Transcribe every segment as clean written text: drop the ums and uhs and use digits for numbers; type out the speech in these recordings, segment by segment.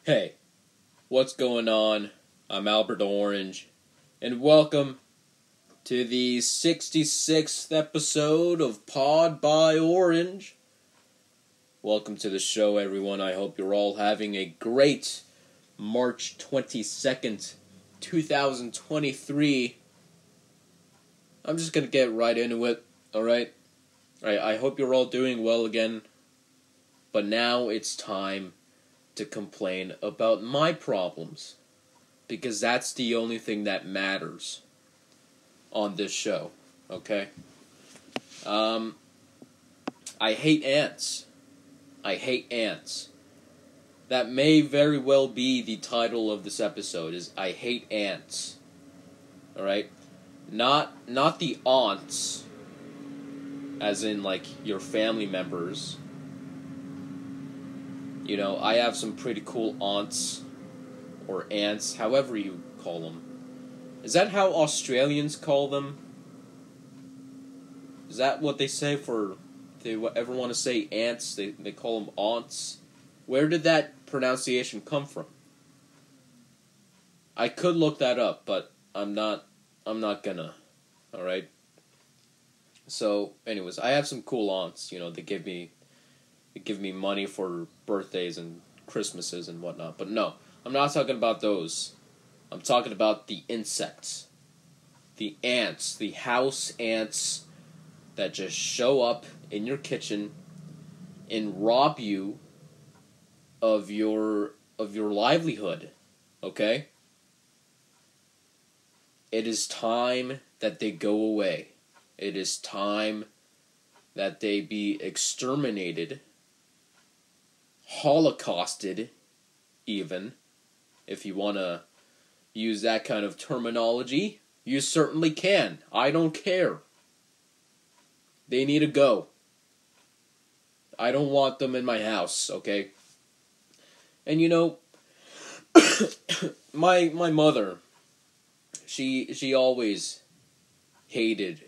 Hey, what's going on? I'm Albert Orange, and welcome to the 66th episode of Pod.by.orange. Welcome to the show, everyone. I hope you're all having a great March 22nd, 2023. I'm just gonna get right into it, alright? I hope you're all doing well again, but now it's time to complain about my problems, because that's the only thing that matters on this show, okay? I hate ants. I hate ants. That may very well be the title of this episode, is I hate ants. Alright? Not the aunts, as in, like, your family members. You know, I have some pretty cool aunts, or ants, however you call them. Is that how Australians call them? Is that what they say for, if they ever want to say ants, they call them aunts? Where did that pronunciation come from? I could look that up, but I'm not gonna, alright? So, anyways, I have some cool aunts, you know, they give me money for birthdays and Christmases and whatnot. But no, I'm not talking about those. I'm talking about the insects. The ants. The house ants that just show up in your kitchen and rob you of your livelihood. Okay? It is time that they go away. It is time that they be exterminated, holocausted, even, if you want to use that kind of terminology. You certainly can. I don't care. They need to go. I don't want them in my house, okay? And you know, my mother, she always hated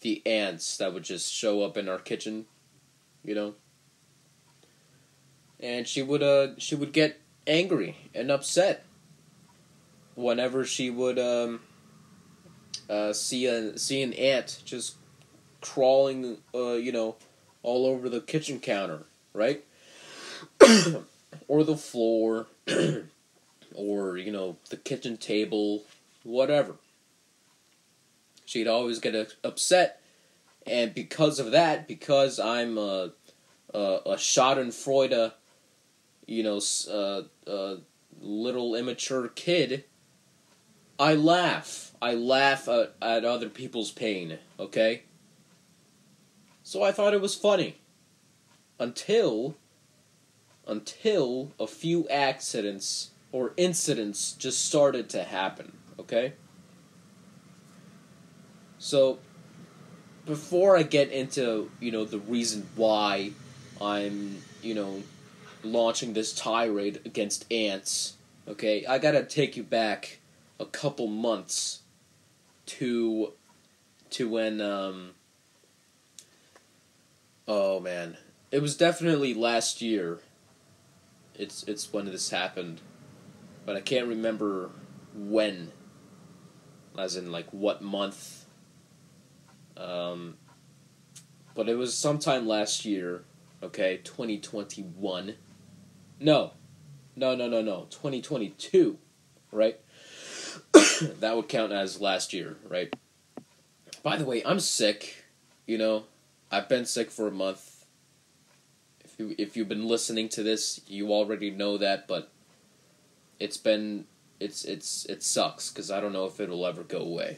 the ants that would just show up in our kitchen, you know? And she would get angry and upset whenever she would see an ant just crawling all over the kitchen counter, right? Or the floor, or the kitchen table, whatever. She'd always get upset, and because of that, because I'm a Schadenfreude, little immature kid, I laugh. I laugh at other people's pain, okay? So I thought it was funny. Until a few accidents or incidents just started to happen, okay? So, before I get into, the reason why I'm, launching this tirade against ants, okay, I gotta take you back a couple months to when, oh man, it was definitely last year, it's when this happened, but I can't remember when, as in, like, what month, but it was sometime last year, okay, 2021. No, 2022, right? That would count as last year, right? By the way, I'm sick, I've been sick for a month. If you've been listening to this, you already know that, but it sucks, because I don't know if it'll ever go away.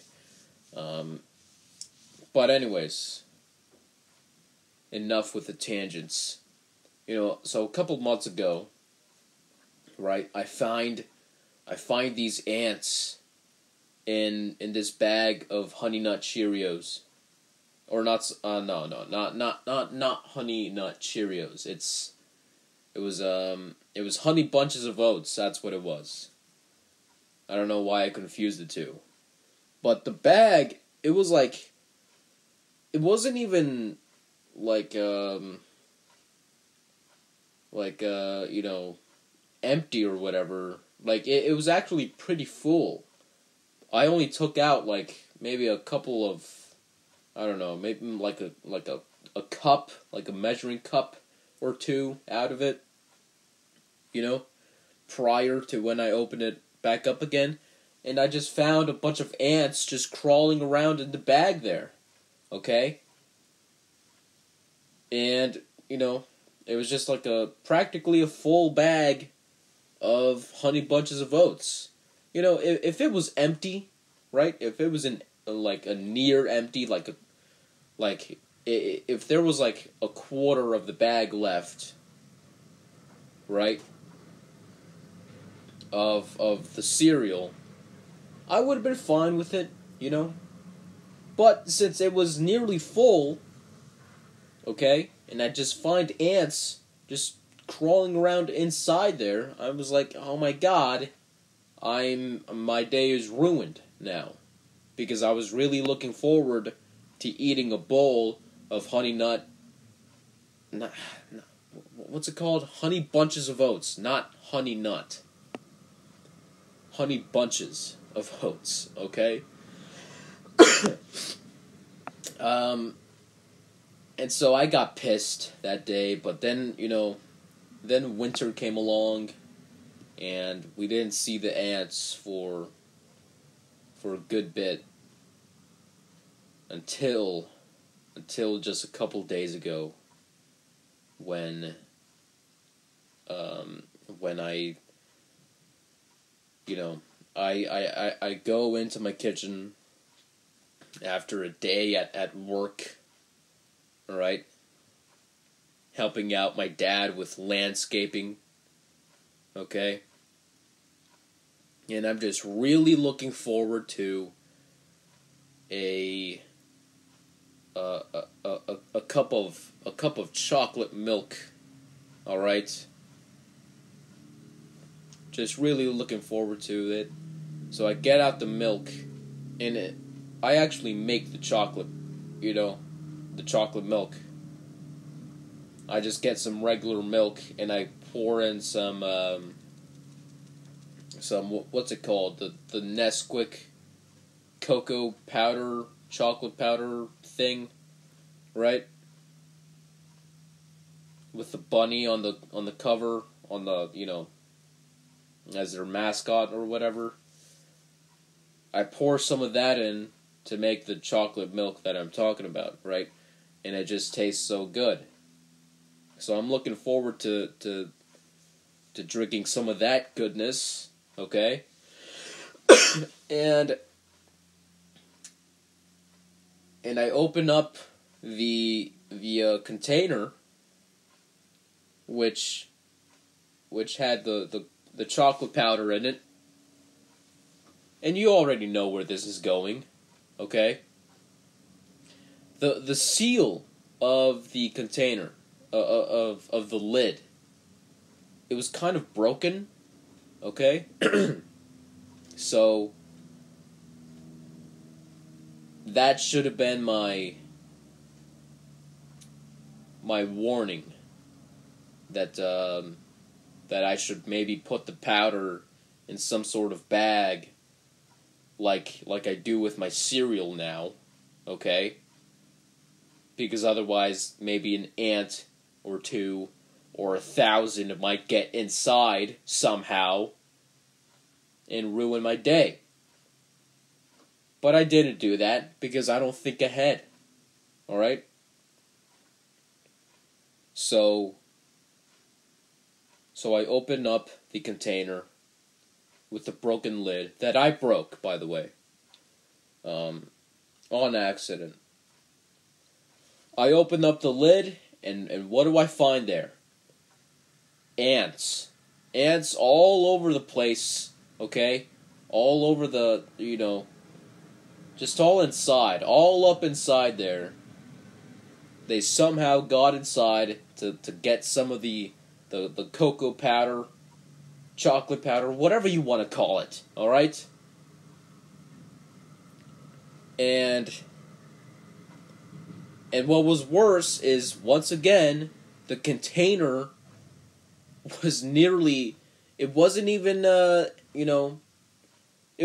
But anyways, enough with the tangents. So a couple months ago, right, I find these ants in this bag of Honey Nut Cheerios. Or not Honey Nut Cheerios. It was Honey Bunches of Oats, that's what it was. I don't know why I confused the two. But the bag, it was like, it wasn't even like empty or whatever. Like, it was actually pretty full. I only took out, like, maybe a couple of, I don't know, maybe like a cup, like a measuring cup or two out of it, you know, prior to when I opened it back up again. And I just found a bunch of ants just crawling around in the bag there, okay? And, you know, it was just like practically a full bag of Honey Bunches of Oats. You know, if it was empty, right? If it was like a near empty, if there was like a quarter of the bag left, right? Of the cereal, I would have been fine with it, you know? But since it was nearly full, okay, and I just find ants just crawling around inside there, I was like, oh my god, my day is ruined now. Because I was really looking forward to eating a bowl of what's it called? Honey Bunches of Oats, not Honey Nut. Honey Bunches of Oats, okay? And so I got pissed that day, but then, you know, then winter came along, and we didn't see the ants for a good bit until just a couple days ago when I, you know, I go into my kitchen after a day at work, alright, helping out my dad with landscaping, okay, and I'm just really looking forward to a cup of chocolate milk, alright, just really looking forward to it. So I get out the milk, and I actually make the chocolate, you know, the chocolate milk. I just get some regular milk, and I pour in some what's it called, the Nesquik cocoa powder, chocolate powder thing, right? With the bunny on the cover, on the, you know, as their mascot or whatever. I pour some of that in to make the chocolate milk that I'm talking about, right? And it just tastes so good. So I'm looking forward to drinking some of that goodness, okay? and I open up the container, which had the chocolate powder in it. And you already know where this is going, okay? The seal of the container, of the lid, it was kind of broken, okay? So that should have been my warning that I should maybe put the powder in some sort of bag, like I do with my cereal now, okay? Because otherwise, maybe an ant or two or 1,000 might get inside somehow and ruin my day. But I didn't do that because I don't think ahead, alright? So I open up the container with the broken lid, that I broke, by the way, on accident. I open up the lid, and what do I find there? Ants. Ants all over the place, okay? All over the, you know, just all inside, all up inside there. They somehow got inside to get some of the cocoa powder, chocolate powder, whatever you want to call it, alright? And what was worse is, once again, the container was nearly It wasn't even, it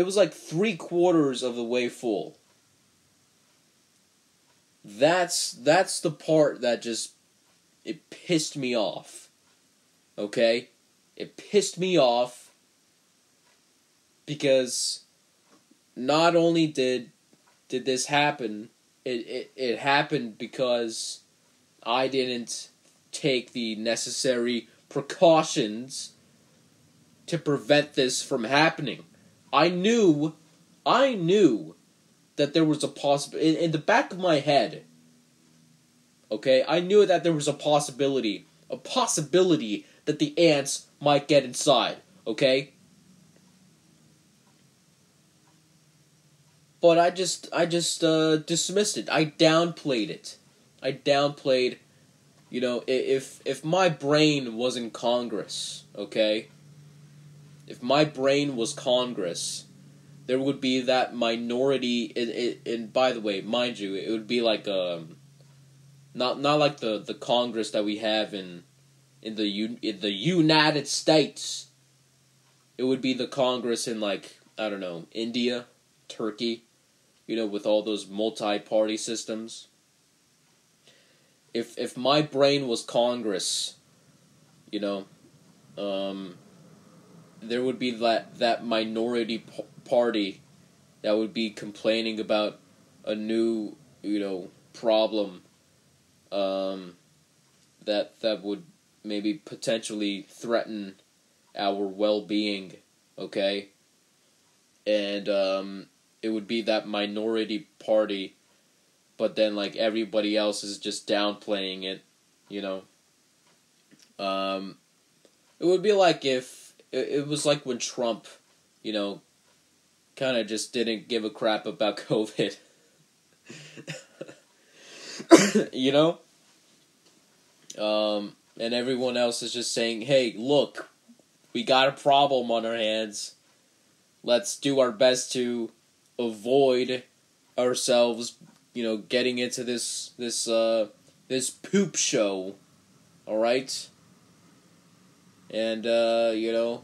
was like 3/4 of the way full. That's the part that just, it pissed me off. Okay? It pissed me off because not only did this happen, it happened because I didn't take the necessary precautions to prevent this from happening. I knew that there was a possibility, in the back of my head, okay, I knew that there was a possibility that the ants might get inside, okay? But I just dismissed it. I downplayed it. I downplayed, if my brain was in Congress, okay? If my brain was Congress, there would be that minority, and by the way, mind you, it would be like, not like the Congress that we have in the United States. It would be the Congress in, like, I don't know, India, Turkey, with all those multi-party systems. If my brain was Congress, there would be that minority party that would be complaining about a new, problem, that would maybe potentially threaten our well-being, okay? And it would be that minority party, but then, like, everybody else is just downplaying it, It would be like if it was like when Trump, kind of just didn't give a crap about COVID. And everyone else is just saying, hey, look, we got a problem on our hands. Let's do our best to avoid ourselves, getting into this poop show. All right? And, the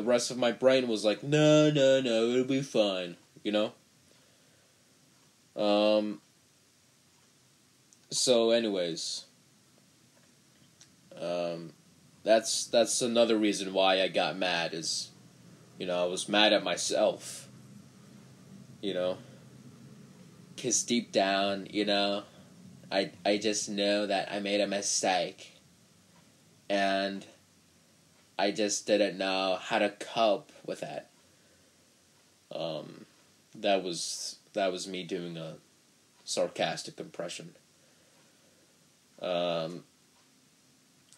rest of my brain was like, no, it'll be fine, So, anyways, that's another reason why I got mad, is, I was mad at myself, because deep down, I just know that I made a mistake. And I just didn't know how to cope with that. That was me doing a sarcastic impression.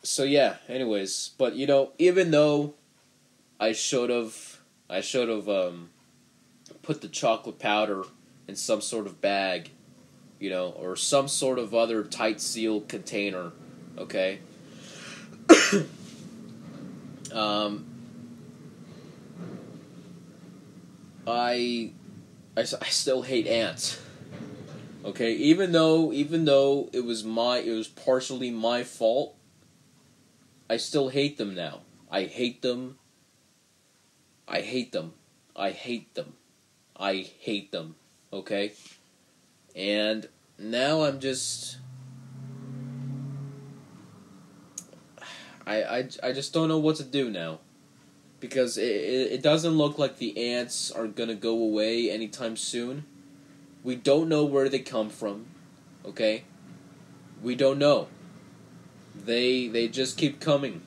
So yeah, anyways, but even though I should have put the chocolate powder in some sort of bag, or some sort of other tight sealed container, okay? I still hate ants. Okay, even though it was partially my fault, I still hate them now. I hate them. Okay? And now I'm just I just don't know what to do now. Because it doesn't look like the ants are gonna go away anytime soon. We don't know where they come from, okay? We don't know. They just keep coming.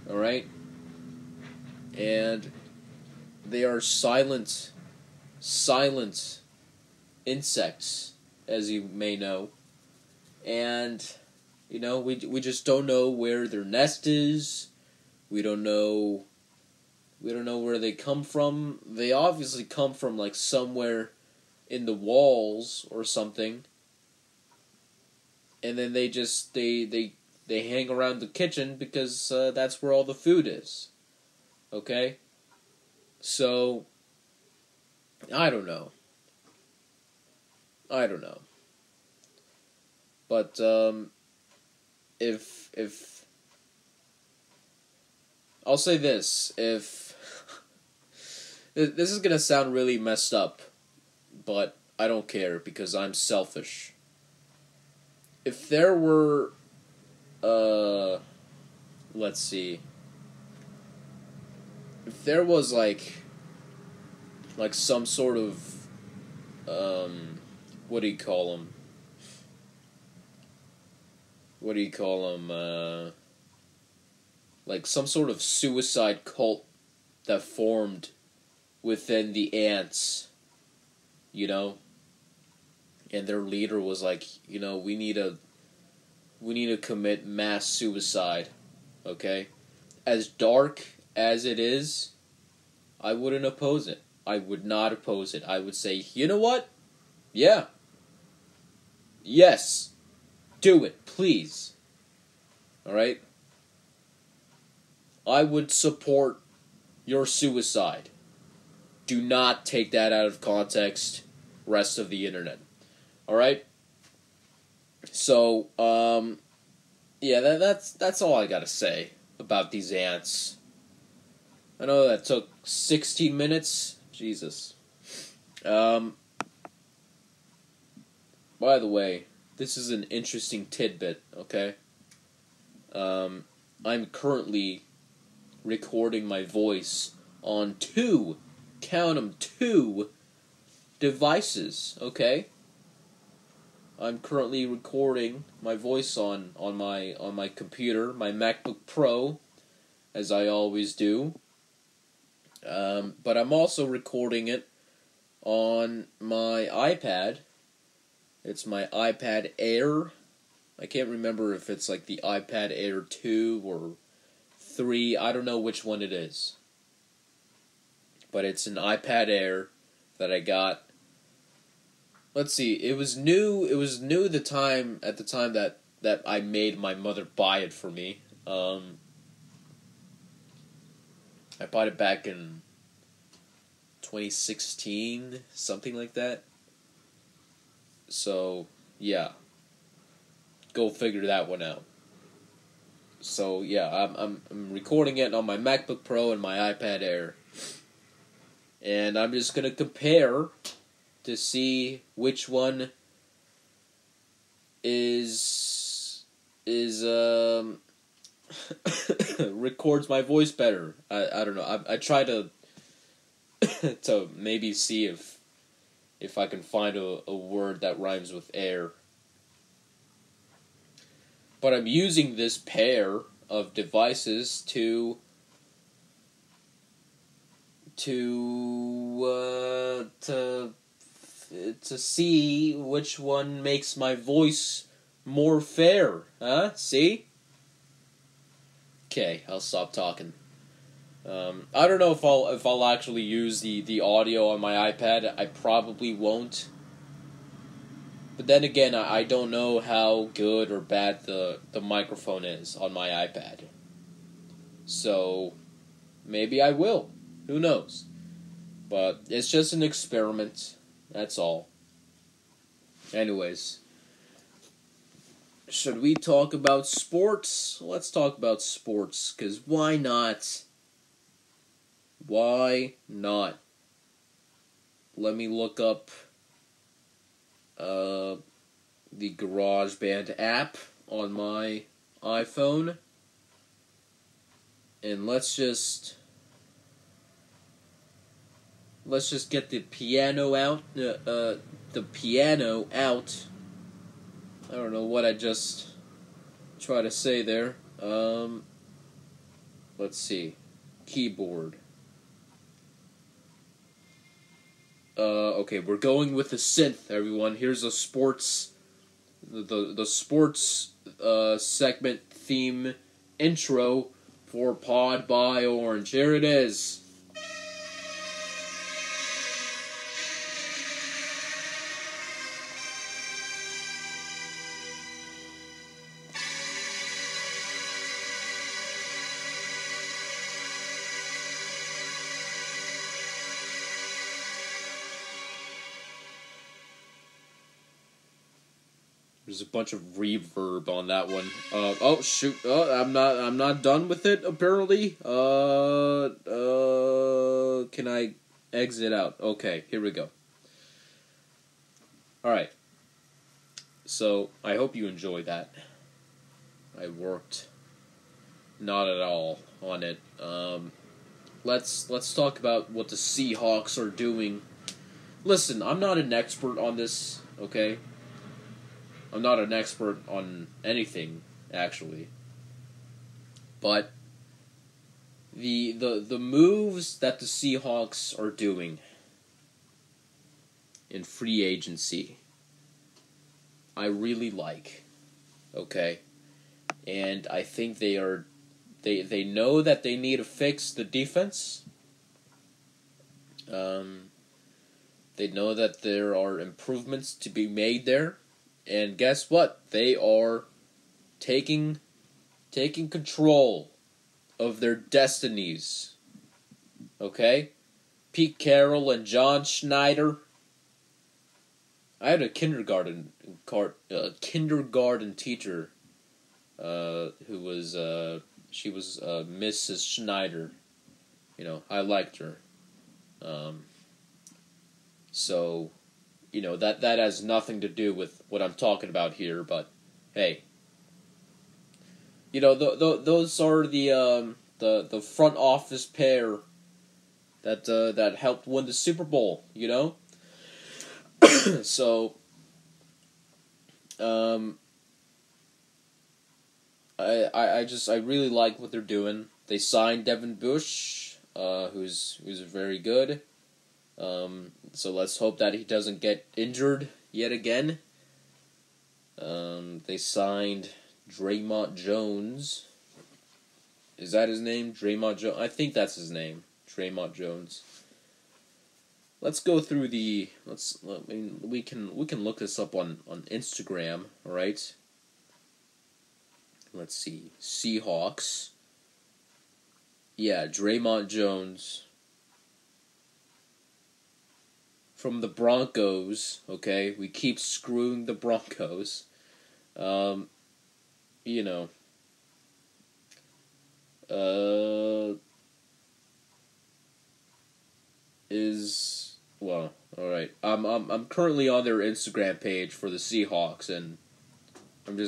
Alright? And they are silent insects, as you may know. And, we just don't know where their nest is. We don't know where they come from. They obviously come from, like, somewhere in the walls or something. And then they just they hang around the kitchen because that's where all the food is. Okay? So I don't know. But if I'll say this, if this is gonna sound really messed up, but I don't care because I'm selfish. If there were, let's see, if there was like some sort of, what do you call them? What do you call them? Like some sort of suicide cult that formed within the ants, you know, and their leader was like, you know, we need to commit mass suicide, okay? As dark as it is, I wouldn't oppose it. I would not oppose it. I would say, you know what? Yeah. Yes. Do it, please. Alright? I would support your suicide. Do not take that out of context, rest of the internet. Alright? So, yeah, that's all I gotta say about these ants. I know that took 16 minutes. Jesus. By the way, this is an interesting tidbit, okay? I'm currently recording my voice on two, count 'em, two devices, okay? I'm currently recording my voice on my computer, my MacBook Pro, as I always do. But I'm also recording it on my iPad. It's my iPad Air. I can't remember if it's like the iPad Air 2 or 3. I don't know which one it is. But it's an iPad Air that I got. Let's see. It was new at the time that I made my mother buy it for me. I bought it back in 2016, something like that. So, yeah. Go figure that one out. So, yeah, I'm recording it on my MacBook Pro and my iPad Air. And I'm just going to compare to see which one is records my voice better. I don't know. I try to to maybe see if I can find a word that rhymes with air. But I'm using this pair of devices to see which one makes my voice more fair. Huh? See? Okay, I'll stop talking. I don't know if I'll actually use the audio on my iPad. I probably won't. But then again, I don't know how good or bad the microphone is on my iPad. So, maybe I will. Who knows? But it's just an experiment. That's all. Anyways. Should we talk about sports? Let's talk about sports, because why not? Why not? Let me look up the GarageBand app on my iPhone. And let's just get the piano out. The piano out. I don't know what I just tried to say there. Let's see. Keyboard. Okay, we're going with the synth, everyone. Here's a sports, the sports segment theme intro for pod.by.orange. Here it is. There's a bunch of reverb on that one. Oh shoot! Oh, I'm not done with it. Apparently. Can I exit out? Okay, here we go. All right. So I hope you enjoy that. I worked not at all on it. Let's talk about what the Seahawks are doing. Listen, I'm not an expert on this. Okay. I'm not an expert on anything, actually. But the moves that the Seahawks are doing in free agency, I really like. Okay? And I think they know that they need to fix the defense. They know that there are improvements to be made there. And guess what? They are taking control of their destinies. Okay? Pete Carroll and John Schneider. I had a kindergarten teacher who was she was Mrs. Schneider. You know, I liked her. So you know, that has nothing to do with what I'm talking about here, but hey. You know, those are the front office pair that helped win the Super Bowl, you know? So I really like what they're doing. They signed Devin Bush, who's very good. So let's hope that he doesn't get injured yet again. They signed Draymond Jones. Is that his name? Draymond Jones? I think that's his name. Draymond Jones. Let's go through we can look this up on Instagram, alright? Let's see. Seahawks. Yeah, Draymond Jones. From the Broncos, okay? We keep screwing the Broncos. You know. Alright. I'm currently on their Instagram page for the Seahawks, and I'm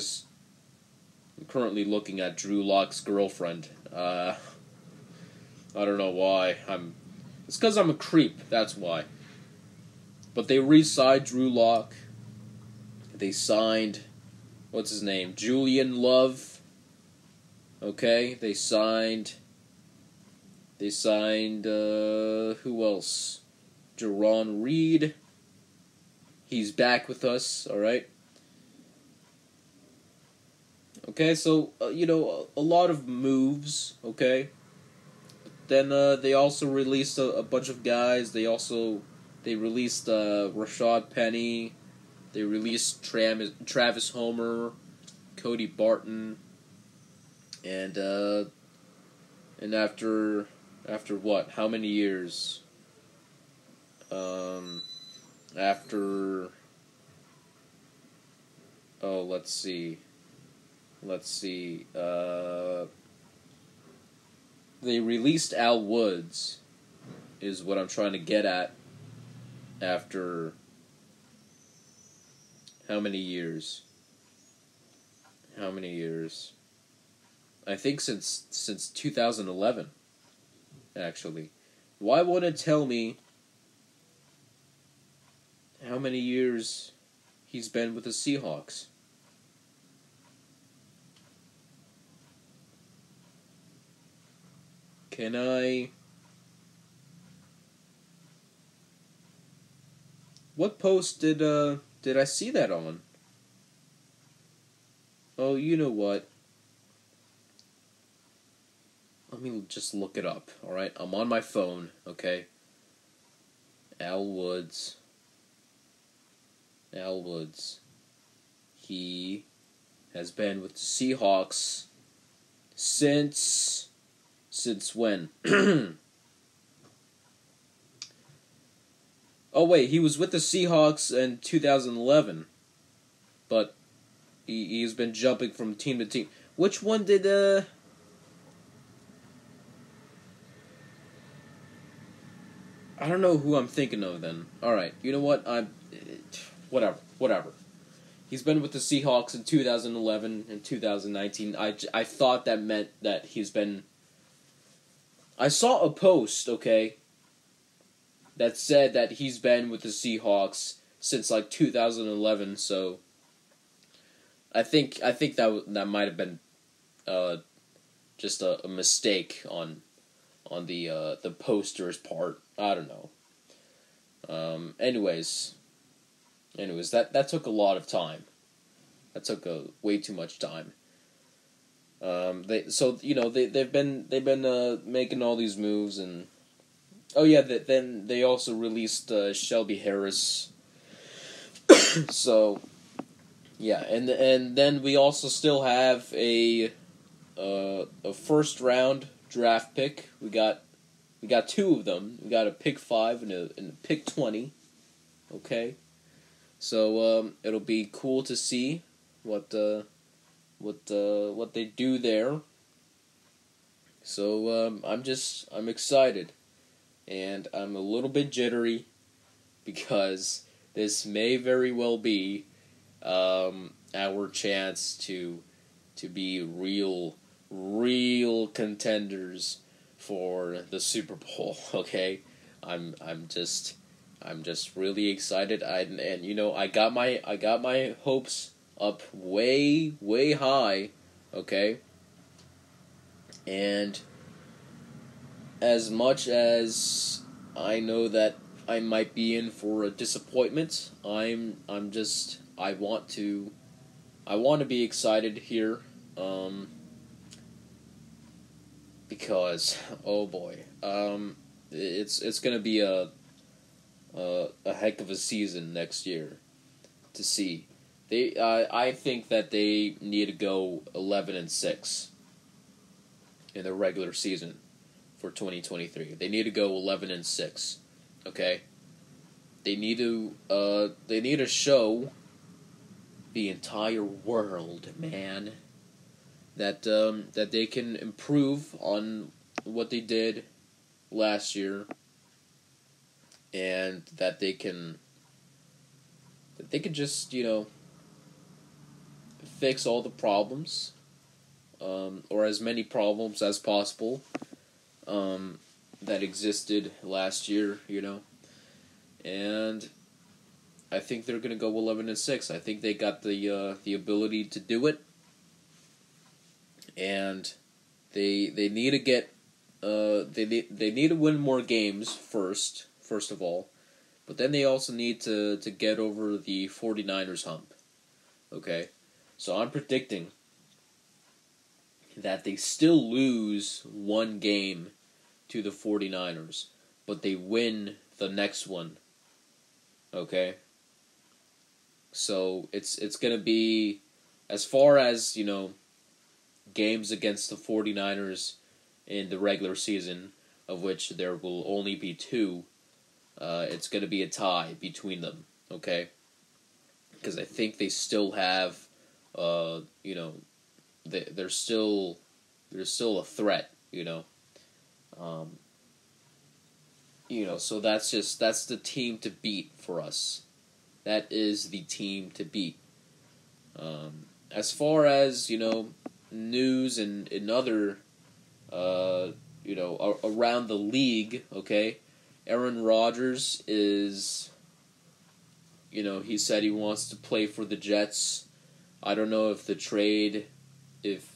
currently looking at Drew Lock's girlfriend. I don't know why. It's because I'm a creep, that's why. But they re-signed Drew Lock. They signed, what's his name? Julian Love. Okay, they signed, who else? Jerron Reed. He's back with us, alright? Okay, so, you know, a lot of moves, okay? Then, they also released a bunch of guys. They released Rashad Penny. They released Travis Homer, Cody Barton, and after what? How many years? Let's see. They released Al Woods, is what I'm trying to get at. After how many years? I think since 2011, actually. Why won't it tell me how many years he's been with the Seahawks? Can I... What post did I see that on? Oh, you know what? Let me just look it up, alright? I'm on my phone, okay? Al Woods. He has been with the Seahawks since when? Oh wait, he was with the Seahawks in 2011, but He's been jumping from team to team. Which one did I don't know who I'm thinking of then. Alright, you know what? Whatever. He's been with the Seahawks in 2011 and 2019. I thought that meant that he's been... I saw a post, okay, that said that he's been with the Seahawks since, like, 2011, so... I think that might have been just a mistake on the poster's part. I don't know. Anyways, that took a lot of time. That took way too much time. They've been making all these moves, and then they also released Shelby Harris. So yeah, and then we also still have a first round draft pick. We got two of them. We got a pick 5 and a pick 20. Okay, so it'll be cool to see what they do there. So I'm excited, and I'm a little bit jittery because this may very well be our chance to be real contenders for the Super Bowl. Okay, I'm just really excited. I got my hopes up way high. Okay, and as much as I know that I might be in for a disappointment, I want to be excited here, because oh boy, it's gonna be a heck of a season next year to see. I think that they need to go 11-6 in the regular season for 2023. They need to go 11-6. Okay, they need to show the entire world, man, that they can improve on what they did last year, and that they can just fix all the problems, or as many problems as possible, that existed last year, and I think they're gonna go 11-6. I think they got the ability to do it, and they need to get they need to win more games first of all, but then they also need to get over the 49ers hump. Okay, so I'm predicting that they still lose one game to the 49ers, but they win the next one. Okay? So it's going to be, as far as, games against the 49ers in the regular season, of which there will only be 2, it's going to be a tie between them. Okay? Because I think they still have, they're still a threat, so that's the team to beat for us. That is the team to beat. As far as, news and other, around the league, okay, Aaron Rodgers is, he said he wants to play for the Jets. I don't know if the trade, if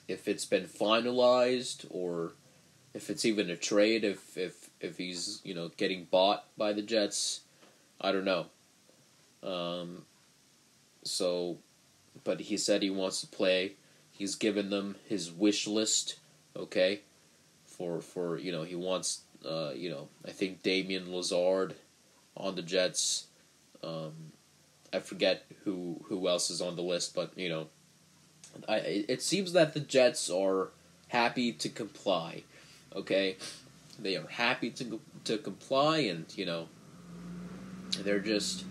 it's been finalized, or if it's even a trade, if he's, getting bought by the Jets. I don't know. But he said he wants to play. He's given them his wish list, okay, for he wants, I think Damian Lazard on the Jets. I forget who else is on the list, but, it seems that the Jets are happy to comply, okay? They are happy to comply, and, they're just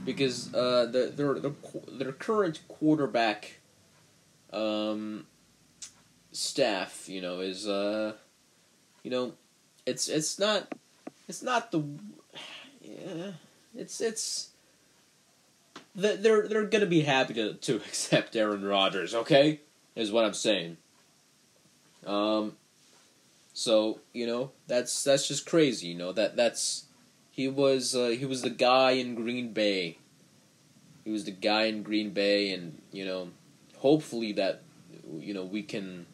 because their current quarterback staff, is it's not the yeah, it's they're gonna be happy to accept Aaron Rodgers, okay? Is what I'm saying. So that's just crazy. That's he was the guy in Green Bay. He was the guy in Green Bay, and hopefully that we can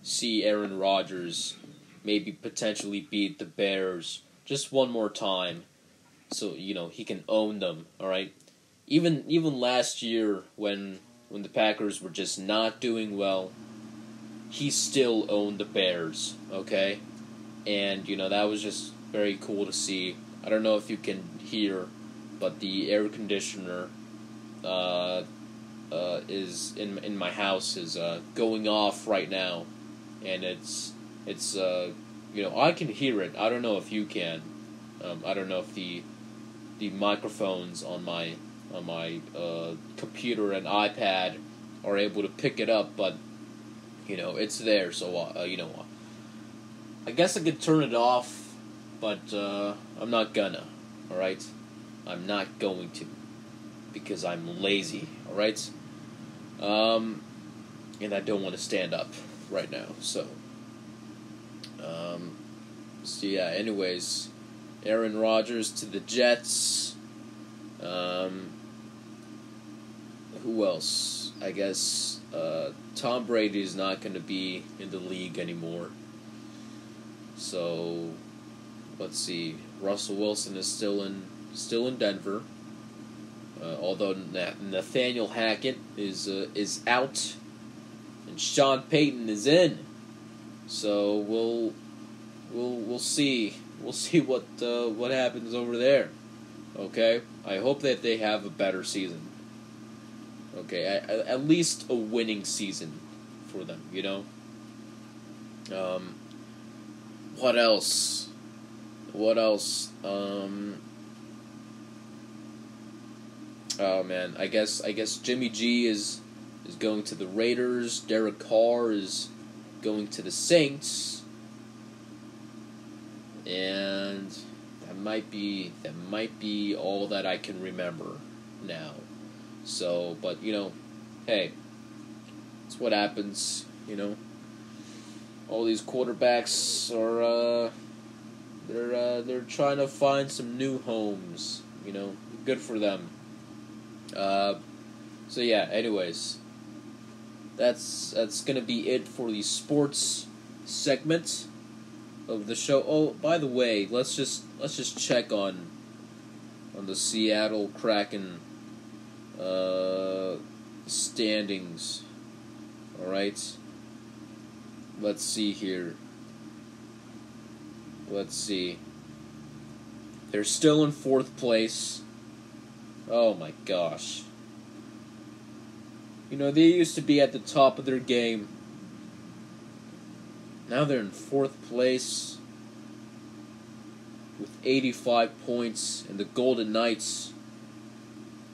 see Aaron Rodgers maybe potentially beat the Bears just one more time, so he can own them. All right, even last year when the Packers were just not doing well, he still owned the Bears. Okay, and that was just very cool to see. I don't know if you can hear, but the air conditioner is in my house is going off right now, and it's I can hear it. I don't know if you can. I don't know if the microphones on my computer and iPad are able to pick it up, but it's there. So I guess I could turn it off, but I'm not gonna. All right, I'm not going to, because I'm lazy. All right, and I don't want to stand up right now. So yeah. Anyways, Aaron Rodgers to the Jets. Who else? I guess Tom Brady is not going to be in the league anymore. So let's see. Russell Wilson is still in Denver. Although Nathaniel Hackett is out, and Sean Payton is in. So we'll see. We'll see what happens over there. Okay, I hope that they have a better season. Okay, at least a winning season for them. What else? What else? Oh man, I guess Jimmy G is going to the Raiders. Derek Carr is going to the Saints. And that might be all that I can remember now. So, but hey, it's what happens. All these quarterbacks are they're trying to find some new homes. Good for them. So yeah. Anyways, that's gonna be it for the sports segment of the show. Oh, by the way, let's just check on the Seattle Kraken standings. All right. Let's see here. Let's see. They're still in 4th place. Oh my gosh. They used to be at the top of their game. Now they're in 4th place with 85 points, and the Golden Knights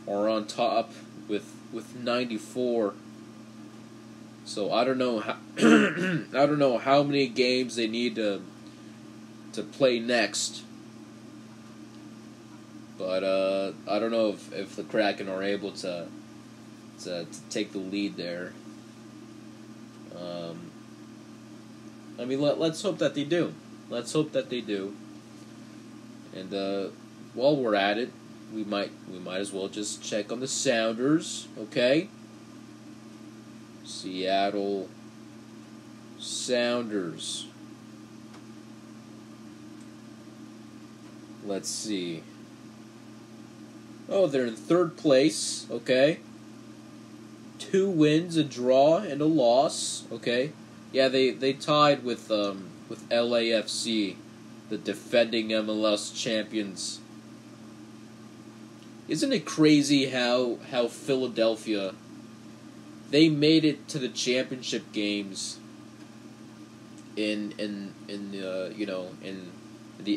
are on top with 94. So I don't know how I don't know how many games they need to play next. But I don't know if the Kraken are able to take the lead there. I mean, let's hope that they do. Let's hope that they do. And while we're at it, we might as well just check on the Sounders, okay? Seattle Sounders. Let's see. Oh, they're in 3rd place, okay? 2 wins, a draw, and a loss, okay? Yeah, they tied with LAFC, the defending MLS champions. Isn't it crazy how Philadelphia, they made it to the championship games in the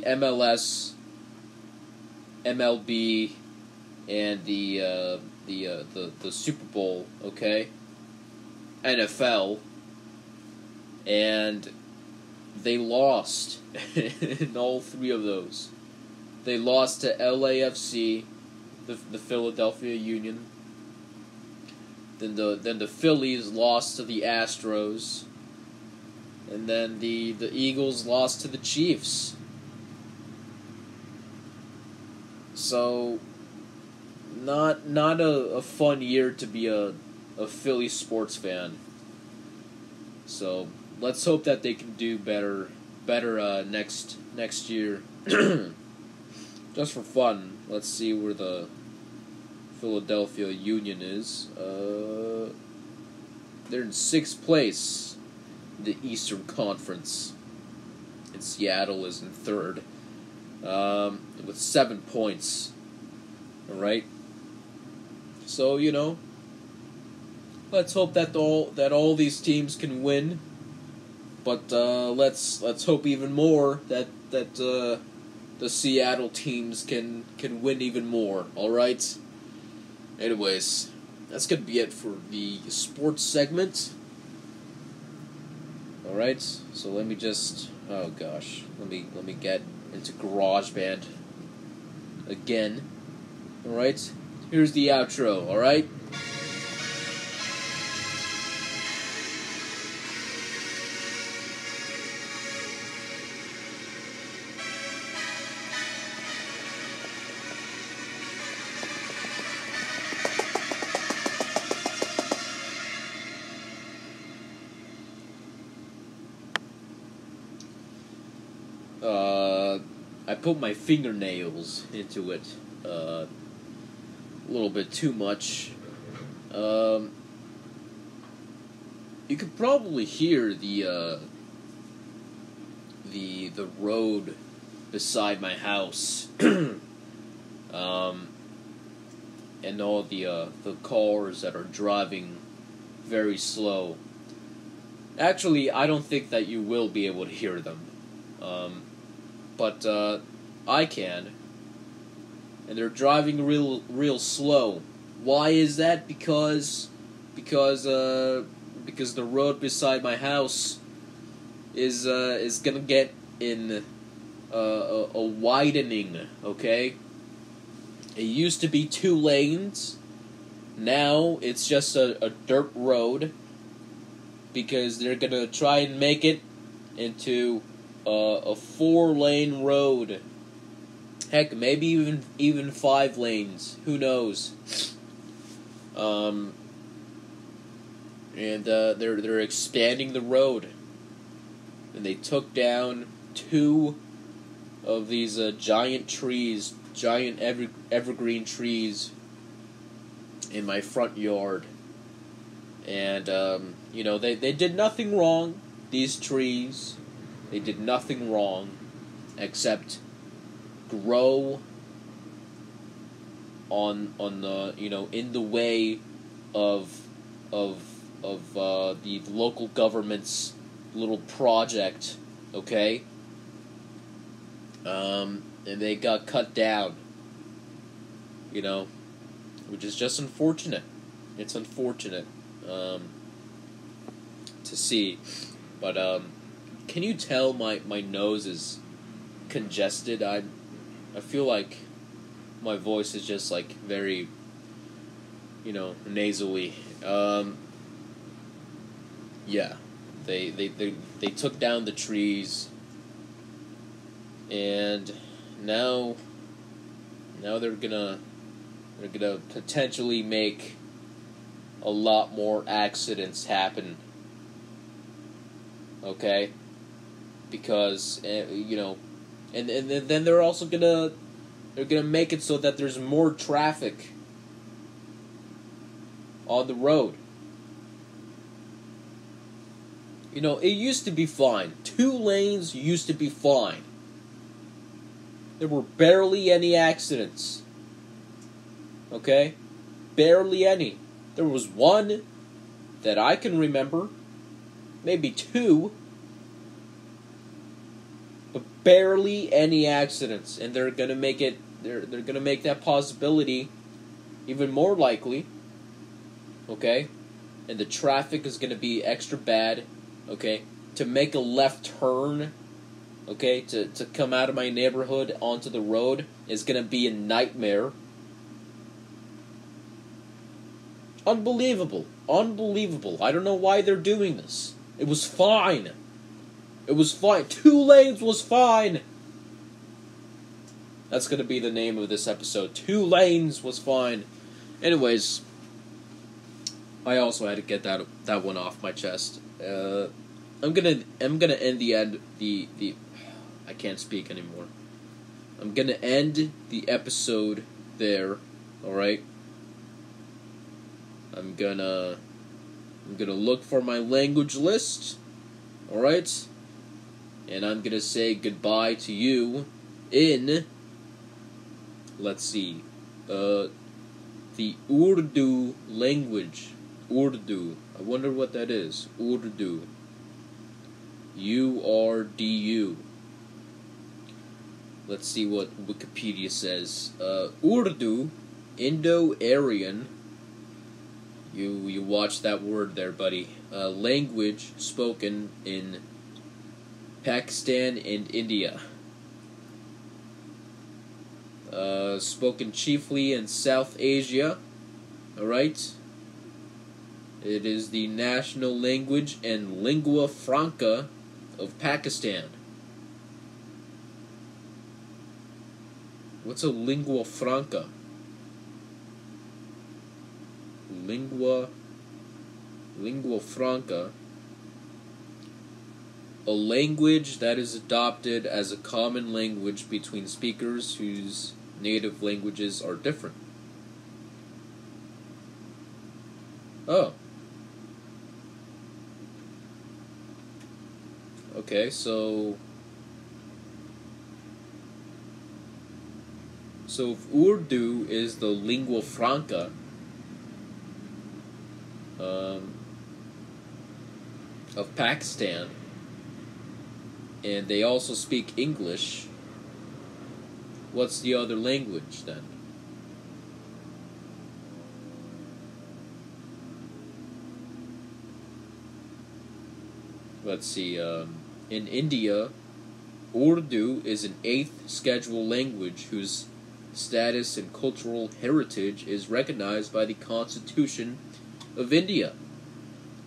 MLS MLB and the Super Bowl, okay? NFL, and they lost in all three of those. They lost to LAFC, the Philadelphia Union. Then the Phillies lost to the Astros, and then the Eagles lost to the Chiefs. So, not a fun year to be a Philly sports fan. So let's hope that they can do better next year. Just for fun, let's see where the Philadelphia Union is. They're in 6th place in the Eastern Conference, and Seattle is in 3rd, with 7 points. All right. So let's hope that all these teams can win, but let's hope even more that the Seattle teams can win even more. All right. Anyways, that's gonna be it for the sports segment. All right. So let me just let me get into GarageBand again. All right. Here's the outro. All right. I put my fingernails into it a little bit too much. You could probably hear the road beside my house, and all the cars that are driving very slow. Actually, I don't think that you will be able to hear them. But I can, and they're driving real slow. Why is that? Because the road beside my house is gonna get in a widening. Okay, it used to be 2 lanes. Now it's just a dirt road, because they're gonna try and make it into a 4-lane road. Heck, maybe even 5 lanes. Who knows? And they're expanding the road, and they took down 2 of these giant evergreen trees in my front yard. And they did nothing wrong. These trees. They did nothing wrong except grow on the in the way of the local government's little project, okay? And they got cut down, which is just unfortunate. It's unfortunate to see, but can you tell my nose is congested? I feel like my voice is just like very, nasally. Yeah, they took down the trees, and now they're gonna potentially make a lot more accidents happen. Okay. Because and then they're also gonna make it so that there's more traffic on the road. It used to be fine. 2 lanes used to be fine. There were barely any accidents. Okay? Barely any. There was 1 that I can remember. Maybe 2. But barely any accidents, and they're gonna make it They're gonna make that possibility even more likely. Okay, and the traffic is gonna be extra bad. Okay, to make a left turn. Okay, to come out of my neighborhood onto the road is gonna be a nightmare. Unbelievable. Unbelievable. I don't know why they're doing this. It was fine. It was fine. 2 lanes was fine. That's going to be the name of this episode. 2 lanes was fine. Anyways, I also had to get that one off my chest. I'm gonna end the I can't speak anymore. I'm gonna end the episode there. All right. I'm gonna look for my language list, alright? And I'm gonna say goodbye to you in, let's see, the Urdu language. Urdu. I wonder what that is. Urdu. U-R-D-U. Let's see what Wikipedia says. Urdu, Indo-Aryan. You watch that word there, buddy. Language spoken in Pakistan and India. Spoken chiefly in South Asia. Alright? It is the national language and lingua franca of Pakistan. What's a lingua franca? Lingua franca, a language that is adopted as a common language between speakers whose native languages are different. Oh. Okay, so if Urdu is the lingua franca of Pakistan, and they also speak English, what's the other language then? Let's see, in India, Urdu is an 8th schedule language whose status and cultural heritage is recognized by the Constitution of India.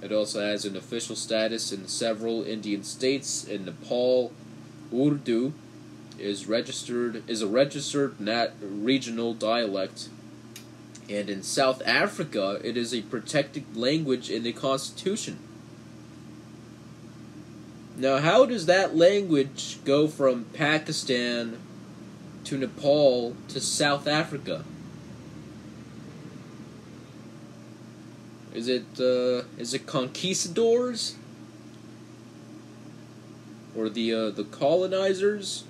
It also has an official status in several Indian states. In Nepal, Urdu is a registered regional dialect, and in South Africa, it is a protected language in the Constitution. Now, how does that language go from Pakistan to Nepal to South Africa? Is it conquistadors? Or the colonizers?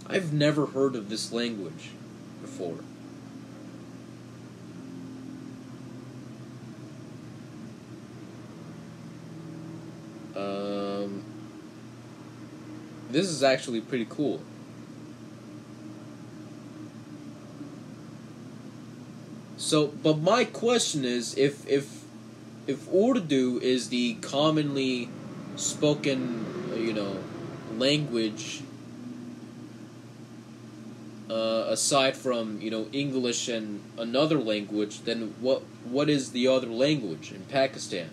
I've never heard of this language before. This is actually pretty cool. So, but my question is, if Urdu is the commonly spoken, language, aside from English and another language, then what is the other language in Pakistan?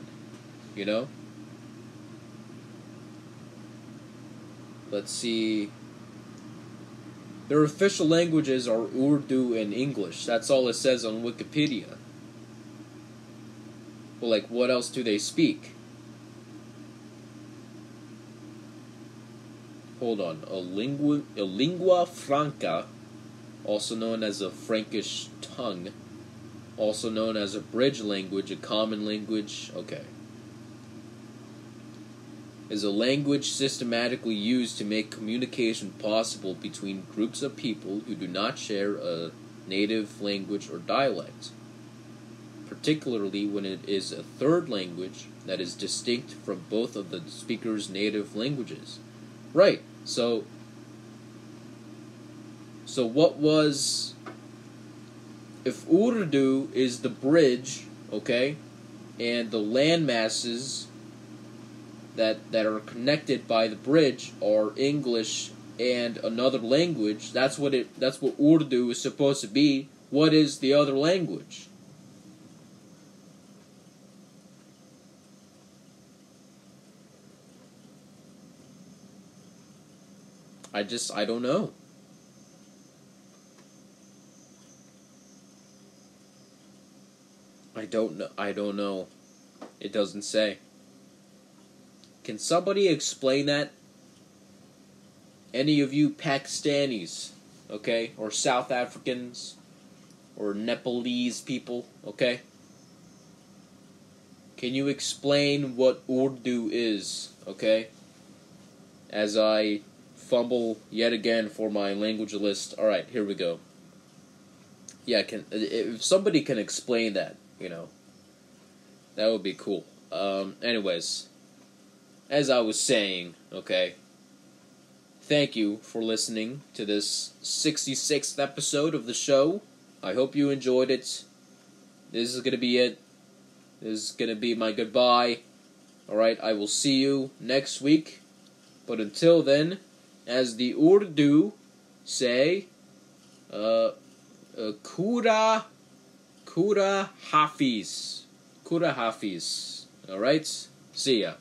Let's see. Their official languages are Urdu and English. That's all it says on Wikipedia. Well, what else do they speak? Hold on. A lingua franca, also known as a Frankish tongue, also known as a bridge language, a common language. Okay. Is a language systematically used to make communication possible between groups of people who do not share a native language or dialect, particularly when it is a third language that is distinct from both of the speaker's native languages. Right. So what was, if Urdu is the bridge, okay, and the land masses that are connected by the bridge are English and another language, that's what Urdu is supposed to be. What is the other language? I don't know. I don't know. It doesn't say. Can somebody explain that? Any of you Pakistanis, okay? Or South Africans, or Nepalese people, okay? Can you explain what Urdu is, okay? As I fumble yet again for my language list. Alright, here we go. Yeah, if somebody can explain that, that would be cool. Anyways, as I was saying, okay, thank you for listening to this 66th episode of the show. I hope you enjoyed it. This is going to be it. This is going to be my goodbye. Alright, I will see you next week. But until then, as the Urdu say, Kura Hafiz. Kura Hafiz. Alright? See ya.